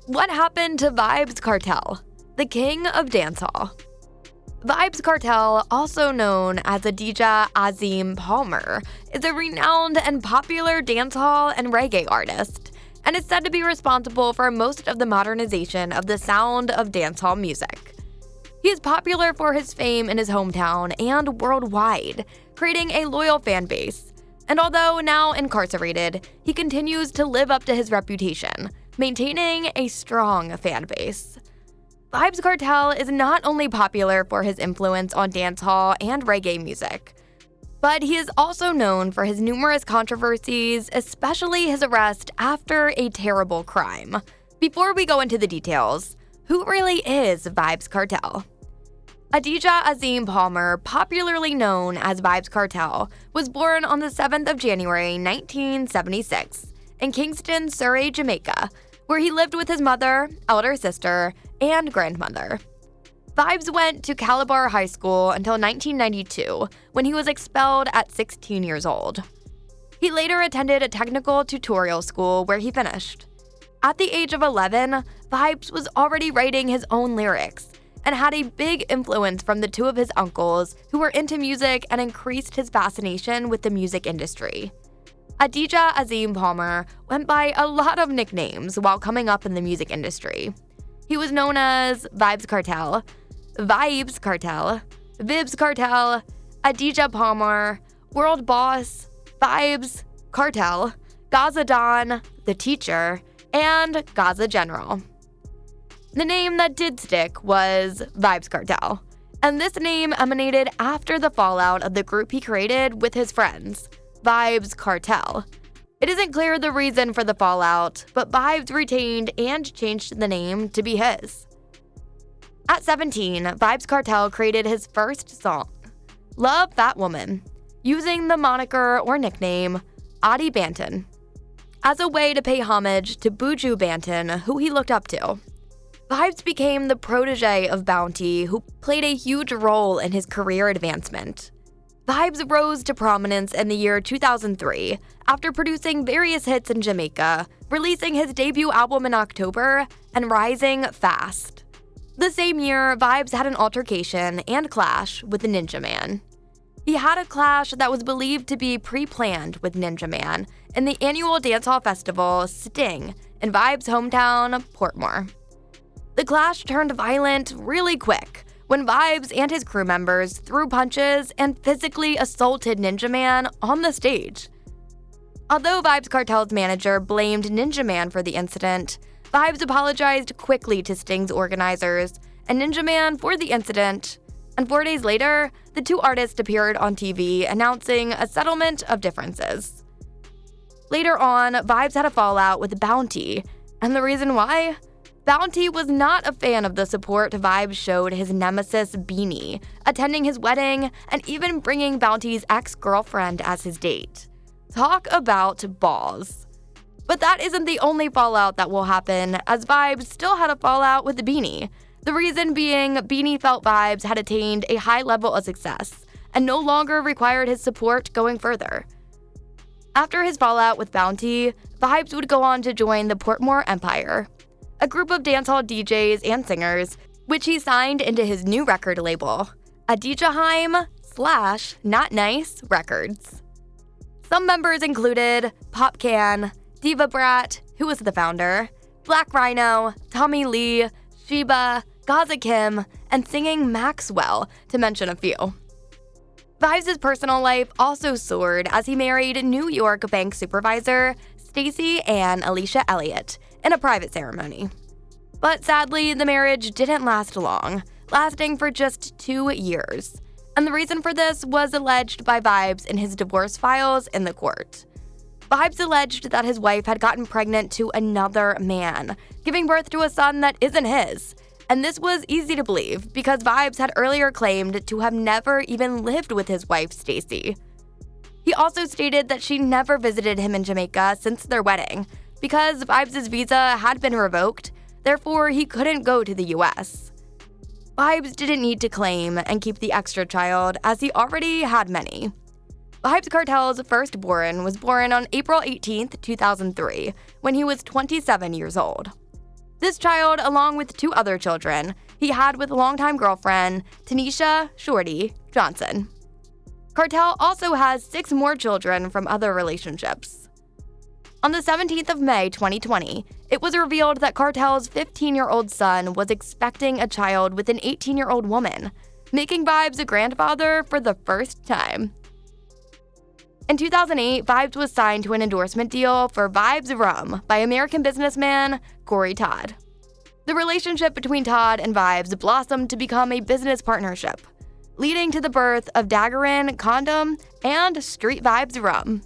What happened to Vybz Kartel, the king of dancehall? Vybz Kartel, also known as Adija Azim Paalmer, is a renowned and popular dancehall and reggae artist, and is said to be responsible for most of the modernization of the sound of dancehall music. He is popular for his fame in his hometown and worldwide, creating a loyal fan base. And although now incarcerated, he continues to live up to his reputation, maintaining a strong fan base. Vybz Kartel is not only popular for his influence on dancehall and reggae music, but he is also known for his numerous controversies, especially his arrest after a terrible crime. Before we go into the details, who really is Vybz Kartel? Adija Azim Paalmer, popularly known as Vybz Kartel, was born on the 7th of January 1976 in Kingston, Surrey, Jamaica, where he lived with his mother, elder sister, and grandmother. Vybz went to Calabar High School until 1992, when he was expelled at 16 years old. He later attended a technical tutorial school where he finished. At the age of 11, Vybz was already writing his own lyrics and had a big influence from the two of his uncles who were into music and increased his fascination with the music industry. Adija Azim Paalmer went by a lot of nicknames while coming up in the music industry. He was known as Vybz Kartel, Vybz Kartel, Vybz Kartel, Adija Paalmer, World Boss, Vybz Kartel, Gaza Don, The Teacher, and Gaza General. The name that did stick was Vybz Kartel, and this name emanated after the fallout of the group he created with his friends, Vybz Kartel. It isn't clear the reason for the fallout, but Vybz retained and changed the name to be his. At 17, Vybz Kartel created his first song, Love That Woman, using the moniker or nickname Adi Banton, as a way to pay homage to Buju Banton, who he looked up to. Vybz became the protege of Bounty, who played a huge role in his career advancement. Vybz rose to prominence in the year 2003 after producing various hits in Jamaica, releasing his debut album in October, and rising fast. The same year, Vybz had an altercation and clash with Ninja Man. He had a clash that was believed to be pre-planned with Ninja Man in the annual dancehall festival Sting in Vybz' hometown, Portmore. The clash turned violent really quick when Vybz and his crew members threw punches and physically assaulted Ninja Man on the stage. Although Vybz Kartel's manager blamed Ninja Man for the incident, Vybz apologized quickly to Sting's organizers and Ninja Man for the incident, and 4 days later, the two artists appeared on TV announcing a settlement of differences. Later on, Vybz had a fallout with Bounty, and the reason why? Bounty was not a fan of the support Vybz showed his nemesis Beanie, attending his wedding and even bringing Bounty's ex-girlfriend as his date. Talk about balls. But that isn't the only fallout that will happen, as Vybz still had a fallout with Beanie. The reason being, Beanie felt Vybz had attained a high level of success and no longer required his support going further. After his fallout with Bounty, Vybz would go on to join the Portmore Empire, a group of dancehall DJs and singers, which he signed into his new record label, Adija/Not Nice Records. Some members included Popcan, Diva Brat, who was the founder, Black Rhino, Tommy Lee, Sheba, Gaza Kim, and Singing Maxwell, to mention a few. Vybz' personal life also soared as he married New York bank supervisor Stacey Ann Alicia Elliott in a private ceremony. But sadly, the marriage didn't last long, lasting for just 2 years. And the reason for this was alleged by Vybz in his divorce files in the court. Vybz alleged that his wife had gotten pregnant to another man, giving birth to a son that isn't his. And this was easy to believe because Vybz had earlier claimed to have never even lived with his wife, Stacey. He also stated that she never visited him in Jamaica since their wedding, because Vybz' visa had been revoked, therefore he couldn't go to the US. Vybz didn't need to claim and keep the extra child as he already had many. Vybz Kartel's firstborn was born on April 18, 2003, when he was 27 years old. This child, along with 2 other children, he had with longtime girlfriend Tanisha Shorty Johnson. Kartel also has 6 more children from other relationships. On the 17th of May 2020, it was revealed that Kartel's 15-year-old son was expecting a child with an 18-year-old woman, making Vybz a grandfather for the first time. In 2008, Vybz was signed to an endorsement deal for Vybz Rum by American businessman Corey Todd. The relationship between Todd and Vybz blossomed to become a business partnership, leading to the birth of Daggerin Condom and Street Vybz Rum.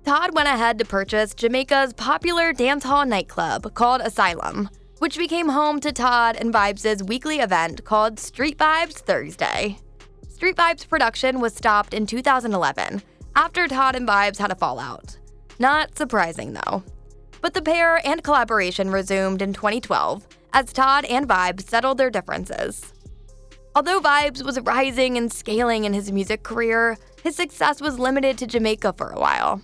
Todd went ahead to purchase Jamaica's popular dancehall nightclub called Asylum, which became home to Todd and Vybz's weekly event called Street Vybz Thursday. Street Vybz production was stopped in 2011 after Todd and Vybz had a fallout. Not surprising, though. But the pair and collaboration resumed in 2012 as Todd and Vybz settled their differences. Although Vybz was rising and scaling in his music career, his success was limited to Jamaica for a while.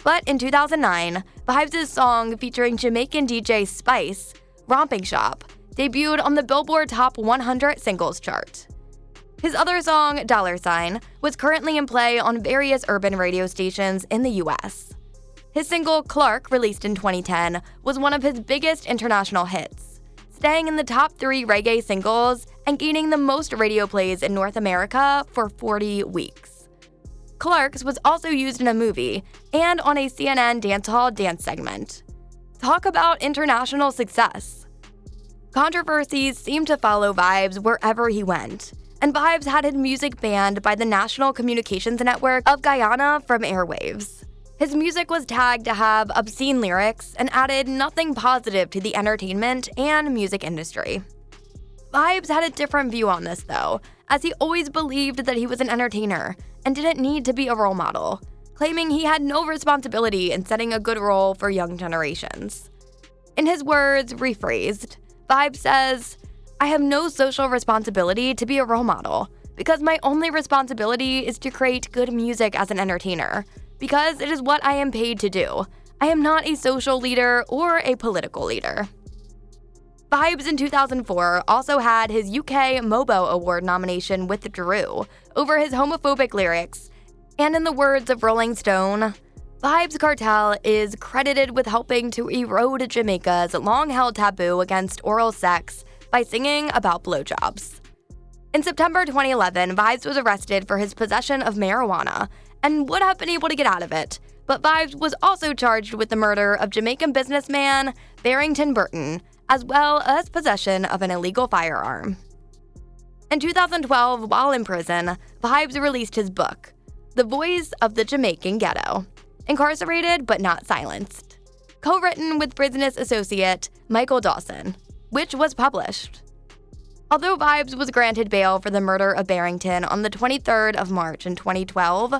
But in 2009, Vybz's song featuring Jamaican DJ Spice, Romping Shop, debuted on the Billboard Top 100 Singles chart. His other song, $, was currently in play on various urban radio stations in the US. His single, Clark, released in 2010, was one of his biggest international hits, staying in the top 3 reggae singles and gaining the most radio plays in North America for 40 weeks. Clark's was also used in a movie and on a CNN Dancehall dance segment. Talk about international success. Controversies seemed to follow Vybz wherever he went, and Vybz had his music banned by the National Communications Network of Guyana from airwaves. His music was tagged to have obscene lyrics and added nothing positive to the entertainment and music industry. Vybz had a different view on this, though, as he always believed that he was an entertainer and didn't need to be a role model, claiming he had no responsibility in setting a good role for young generations. In his words, rephrased, Vybz says, "I have no social responsibility to be a role model, because my only responsibility is to create good music as an entertainer, because it is what I am paid to do. I am not a social leader or a political leader." Vybz in 2004 also had his UK MOBO Award nomination withdrew over his homophobic lyrics, and in the words of Rolling Stone, Vybz Kartel is credited with helping to erode Jamaica's long-held taboo against oral sex by singing about blowjobs. In September 2011, Vybz was arrested for his possession of marijuana and would have been able to get out of it, but Vybz was also charged with the murder of Jamaican businessman Barrington Burton, as well as possession of an illegal firearm. In 2012, while in prison, Vybz released his book, The Voice of the Jamaican Ghetto, Incarcerated but Not Silenced, co-written with business associate Michael Dawson, which was published. Although Vybz was granted bail for the murder of Barrington on the 23rd of March in 2012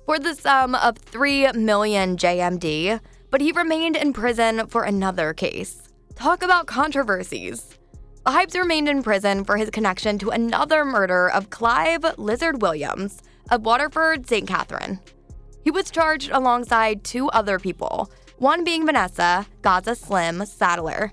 for the sum of $3 million JMD, but he remained in prison for another case. Talk about controversies. Vybz remained in prison for his connection to another murder of Clive Lizard Williams of Waterford, St. Catherine. He was charged alongside 2 other people, one being Vanessa Gaza Slim Sadler.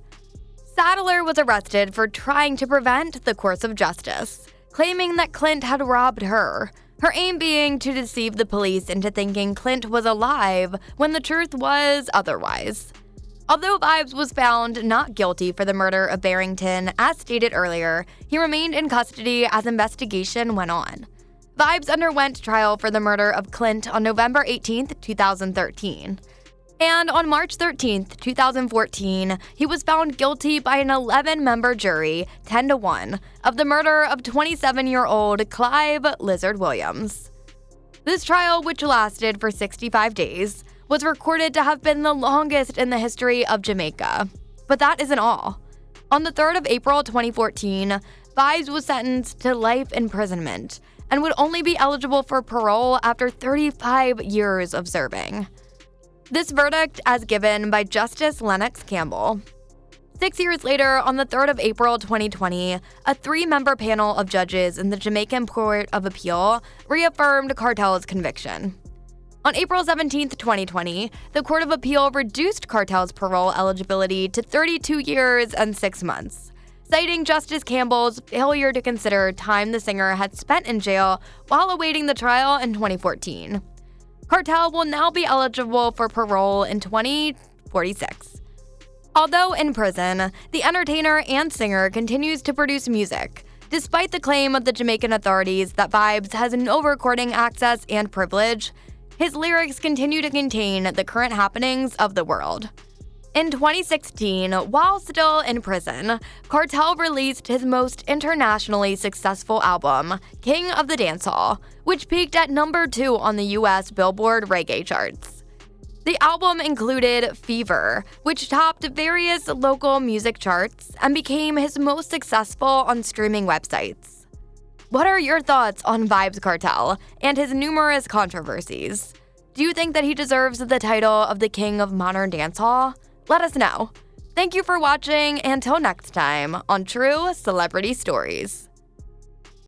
Sadler was arrested for trying to prevent the course of justice, claiming that Clint had robbed her aim being to deceive the police into thinking Clint was alive when the truth was otherwise. Although Vybz was found not guilty for the murder of Barrington, as stated earlier, he remained in custody as investigation went on. Vybz underwent trial for the murder of Clint on November 18, 2013. And on March 13, 2014, he was found guilty by an 11-member jury, 10-1, of the murder of 27-year-old Clive Lizard Williams. This trial, which lasted for 65 days, was recorded to have been the longest in the history of Jamaica. But that isn't all. On the 3rd of April 2014, Vybz was sentenced to life imprisonment and would only be eligible for parole after 35 years of serving. This verdict as given by Justice Lennox Campbell. 6 years later, on the 3rd of April 2020, a 3-member panel of judges in the Jamaican Court of Appeal reaffirmed Kartel's conviction. On April 17, 2020, the Court of Appeal reduced Kartel's parole eligibility to 32 years and 6 months, citing Justice Campbell's failure to consider time the singer had spent in jail while awaiting the trial in 2014. Kartel will now be eligible for parole in 2046. Although in prison, the entertainer and singer continues to produce music, despite the claim of the Jamaican authorities that Vybz has no recording access and privilege. His lyrics continue to contain the current happenings of the world. In 2016, while still in prison, Kartel released his most internationally successful album, King of the Dancehall, which peaked at number 2 on the US Billboard reggae charts. The album included Fever, which topped various local music charts and became his most successful on streaming websites. What are your thoughts on Vybz Kartel and his numerous controversies? Do you think that he deserves the title of the King of Modern Dancehall? Let us know. Thank you for watching, and until next time on True Celebrity Stories.